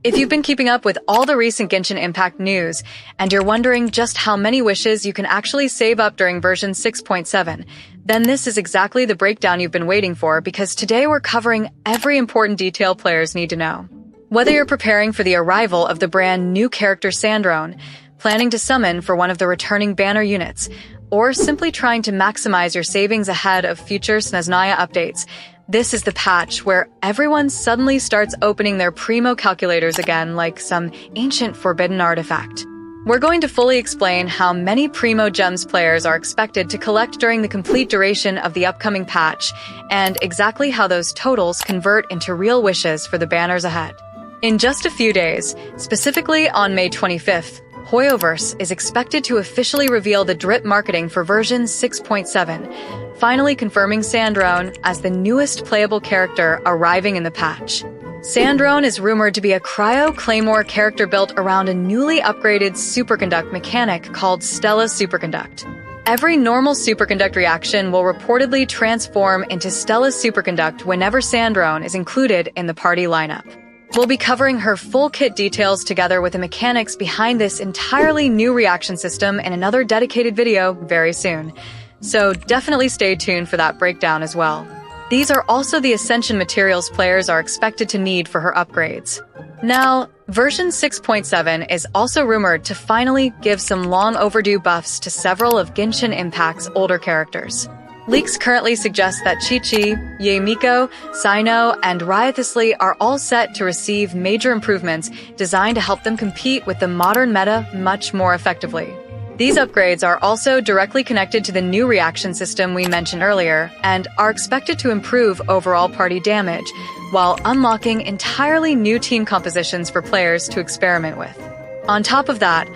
If you've been keeping up with all the recent Genshin Impact news, and you're wondering just how many wishes you can actually save up during version 6.7, then this is exactly the breakdown you've been waiting for, because today we're covering every important detail players need to know. Whether you're preparing for the arrival of the brand new character Sandrone, planning to summon for one of the returning banner units, or simply trying to maximize your savings ahead of future Snezhnaya updates, this is the patch where everyone suddenly starts opening their Primo calculators again like some ancient forbidden artifact. We're going to fully explain how many Primogems players are expected to collect during the complete duration of the upcoming patch, and exactly how those totals convert into real wishes for the banners ahead. In just a few days, specifically on May 25th, Hoyoverse is expected to officially reveal the drip marketing for version 6.7, finally confirming Sandrone as the newest playable character arriving in the patch. Sandrone is rumored to be a Cryo Claymore character built around a newly upgraded superconduct mechanic called Stella Superconduct. Every normal superconduct reaction will reportedly transform into Stella Superconduct whenever Sandrone is included in the party lineup. We'll be covering her full kit details together with the mechanics behind this entirely new reaction system in another dedicated video very soon. So definitely stay tuned for that breakdown as well. These are also the Ascension materials players are expected to need for her upgrades. Now, version 6.7 is also rumored to finally give some long overdue buffs to several of Genshin Impact's older characters. Leaks currently suggest that Qiqi, Yae Miko, Cyno, and Wriothesley are all set to receive major improvements designed to help them compete with the modern meta much more effectively. These upgrades are also directly connected to the new reaction system we mentioned earlier, and are expected to improve overall party damage, while unlocking entirely new team compositions for players to experiment with. On top of that,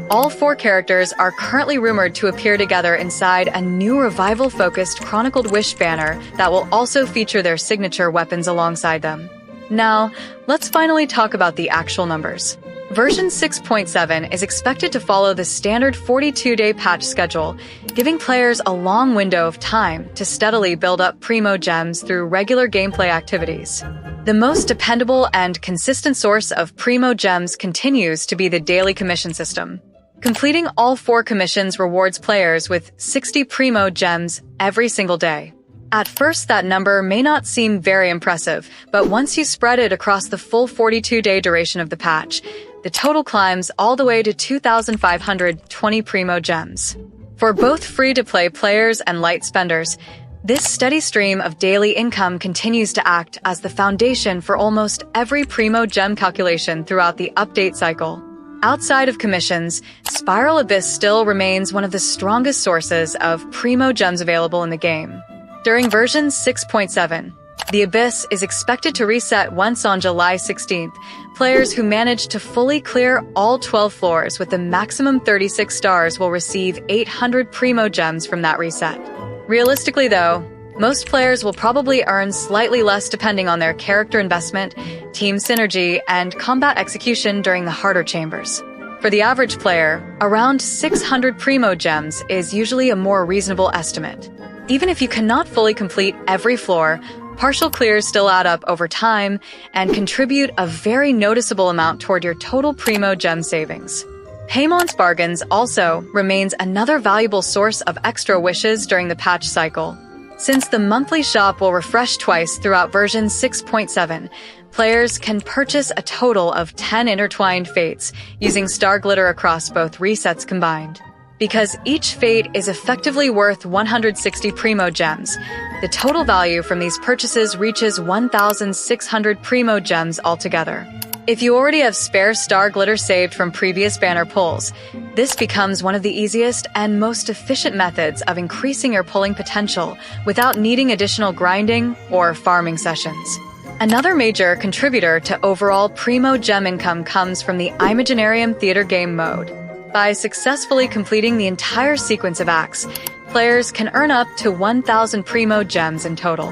all four characters are currently rumored to appear together inside a new revival-focused Chronicled Wish banner that will also feature their signature weapons alongside them. Now, let's finally talk about the actual numbers. Version 6.7 is expected to follow the standard 42-day patch schedule, giving players a long window of time to steadily build up Primogems through regular gameplay activities. The most dependable and consistent source of Primogems continues to be the daily commission system. Completing all 4 commissions rewards players with 60 Primogems every single day. At first, that number may not seem very impressive, but once you spread it across the full 42-day duration of the patch, the total climbs all the way to 2,520 Primogems. For both free-to-play players and light spenders, this steady stream of daily income continues to act as the foundation for almost every Primogem calculation throughout the update cycle. Outside of commissions, Spiral Abyss still remains one of the strongest sources of Primogems available in the game. During version 6.7, the Abyss is expected to reset once on July 16th. Players who manage to fully clear all 12 floors with the maximum 36 stars will receive 800 Primogems from that reset. Realistically though, most players will probably earn slightly less depending on their character investment, team synergy, and combat execution during the harder chambers. For the average player, around 600 Primogems is usually a more reasonable estimate. Even if you cannot fully complete every floor, partial clears still add up over time and contribute a very noticeable amount toward your total Primogem savings. Paymont's Bargains also remains another valuable source of extra wishes during the patch cycle. Since the monthly shop will refresh twice throughout version 6.7, players can purchase a total of 10 intertwined fates using star glitter across both resets combined. Because each fate is effectively worth 160 Primogems, the total value from these purchases reaches 1,600 Primogems altogether. If you already have spare star glitter saved from previous banner pulls, this becomes one of the easiest and most efficient methods of increasing your pulling potential without needing additional grinding or farming sessions. Another major contributor to overall Primogem income comes from the Imaginarium Theater game mode. By successfully completing the entire sequence of acts, players can earn up to 1,000 Primogems in total.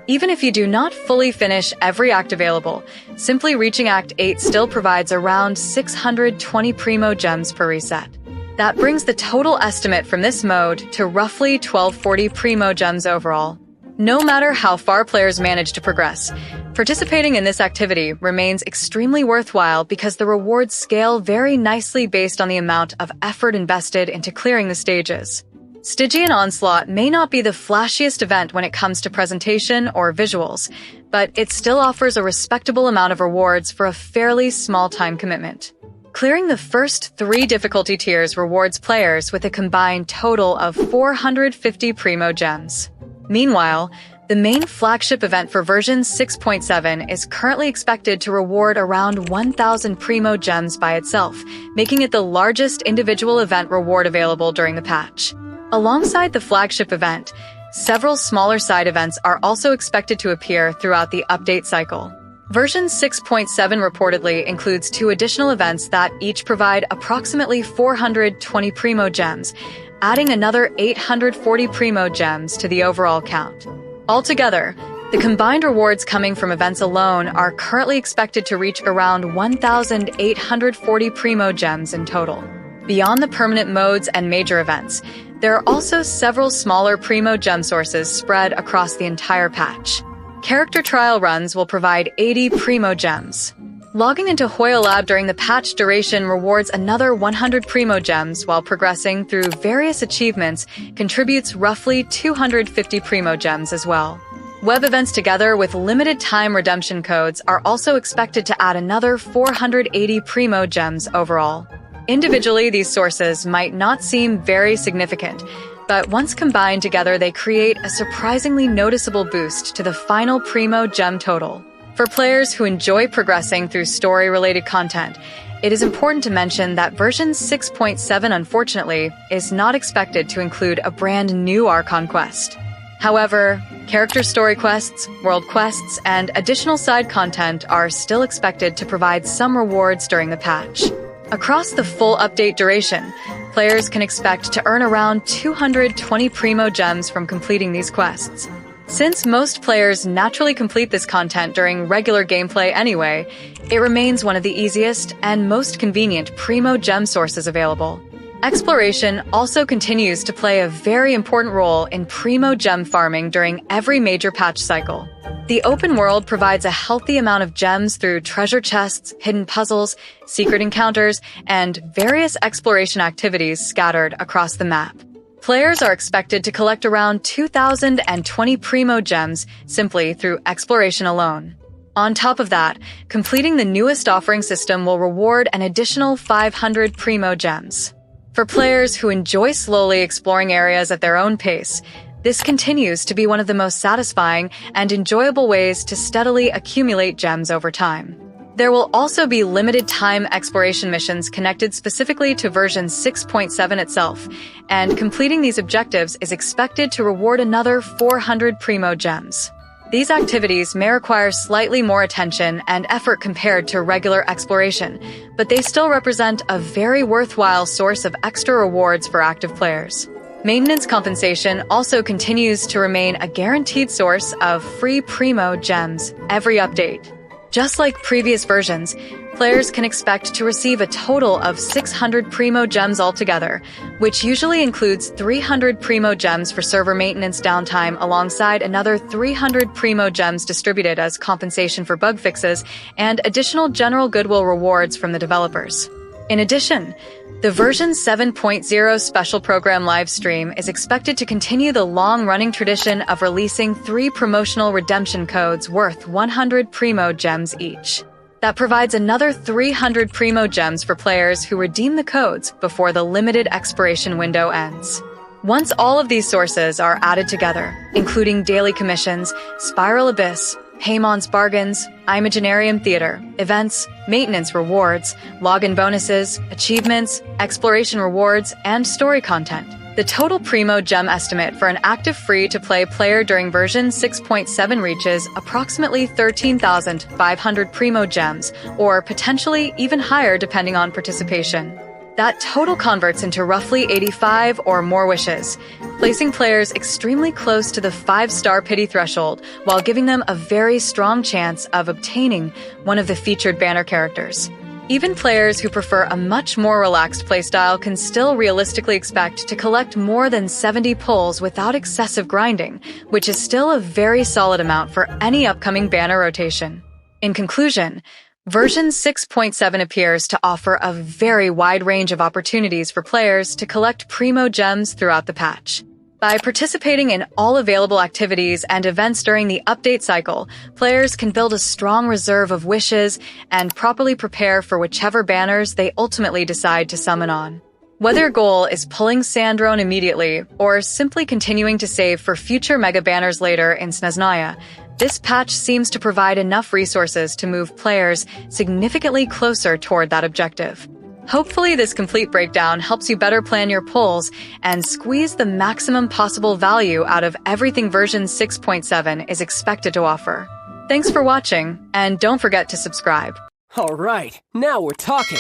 Even if you do not fully finish every act available, simply reaching Act 8 still provides around 620 Primogems per reset. That brings the total estimate from this mode to roughly 1,240 Primogems overall. No matter how far players manage to progress, participating in this activity remains extremely worthwhile because the rewards scale very nicely based on the amount of effort invested into clearing the stages. Stygian Onslaught may not be the flashiest event when it comes to presentation or visuals, but it still offers a respectable amount of rewards for a fairly small time commitment. Clearing the first 3 difficulty tiers rewards players with a combined total of 450 Primo Gems. Meanwhile, the main flagship event for version 6.7 is currently expected to reward around 1,000 Primo Gems by itself, making it the largest individual event reward available during the patch. Alongside the flagship event, several smaller side events are also expected to appear throughout the update cycle. Version 6.7 reportedly includes 2 additional events that each provide approximately 420 Primo Gems, adding another 840 Primo Gems to the overall count. Altogether, the combined rewards coming from events alone are currently expected to reach around 1,840 Primo Gems in total. Beyond the permanent modes and major events, there are also several smaller Primo Gem sources spread across the entire patch. Character trial runs will provide 80 Primo Gems. Logging into Hoyoverse during the patch duration rewards another 100 Primo Gems, while progressing through various achievements contributes roughly 250 Primo Gems as well. Web events together with limited time redemption codes are also expected to add another 480 Primo Gems overall. Individually, these sources might not seem very significant, but once combined together they create a surprisingly noticeable boost to the final Primo Gem total. For players who enjoy progressing through story-related content, it is important to mention that version 6.7, unfortunately, is not expected to include a brand new Archon quest. However, character story quests, world quests, and additional side content are still expected to provide some rewards during the patch. Across the full update duration, players can expect to earn around 220 Primo Gems from completing these quests. Since most players naturally complete this content during regular gameplay anyway, it remains one of the easiest and most convenient Primo Gem sources available. Exploration also continues to play a very important role in Primo Gem farming during every major patch cycle. The open world provides a healthy amount of gems through treasure chests, hidden puzzles, secret encounters, and various exploration activities scattered across the map. Players are expected to collect around 2,020 Primo Gems simply through exploration alone. On top of that, completing the newest offering system will reward an additional 500 Primo Gems. For players who enjoy slowly exploring areas at their own pace, this continues to be one of the most satisfying and enjoyable ways to steadily accumulate gems over time. There will also be limited-time exploration missions connected specifically to version 6.7 itself, and completing these objectives is expected to reward another 400 Primo Gems. These activities may require slightly more attention and effort compared to regular exploration, but they still represent a very worthwhile source of extra rewards for active players. Maintenance compensation also continues to remain a guaranteed source of free Primo Gems every update. Just like previous versions, players can expect to receive a total of 600 Primo Gems altogether, which usually includes 300 Primo Gems for server maintenance downtime alongside another 300 Primo Gems distributed as compensation for bug fixes and additional general goodwill rewards from the developers. In addition, the version 7.0 special program livestream is expected to continue the long-running tradition of releasing 3 promotional redemption codes worth 100 Primo Gems each. That provides another 300 Primo Gems for players who redeem the codes before the limited expiration window ends. Once all of these sources are added together, including daily commissions, Spiral Abyss, Paymon's Bargains, Imaginarium Theater, events, maintenance rewards, login bonuses, achievements, exploration rewards, and story content, the total Primo Gem estimate for an active free-to-play player during version 6.7 reaches approximately 13,500 Primo Gems, or potentially even higher depending on participation. That total converts into roughly 85 or more wishes, placing players extremely close to the 5-star pity threshold while giving them a very strong chance of obtaining one of the featured banner characters. Even players who prefer a much more relaxed playstyle can still realistically expect to collect more than 70 pulls without excessive grinding, which is still a very solid amount for any upcoming banner rotation. In conclusion, version 6.7 appears to offer a very wide range of opportunities for players to collect Primo Gems throughout the patch. By participating in all available activities and events during the update cycle, players can build a strong reserve of wishes and properly prepare for whichever banners they ultimately decide to summon on. Whether your goal is pulling Sandrone immediately or simply continuing to save for future mega banners later in Snezhnaya, this patch seems to provide enough resources to move players significantly closer toward that objective. Hopefully, this complete breakdown helps you better plan your pulls and squeeze the maximum possible value out of everything version 6.7 is expected to offer. Thanks for watching, and don't forget to subscribe. All right, now we're talking.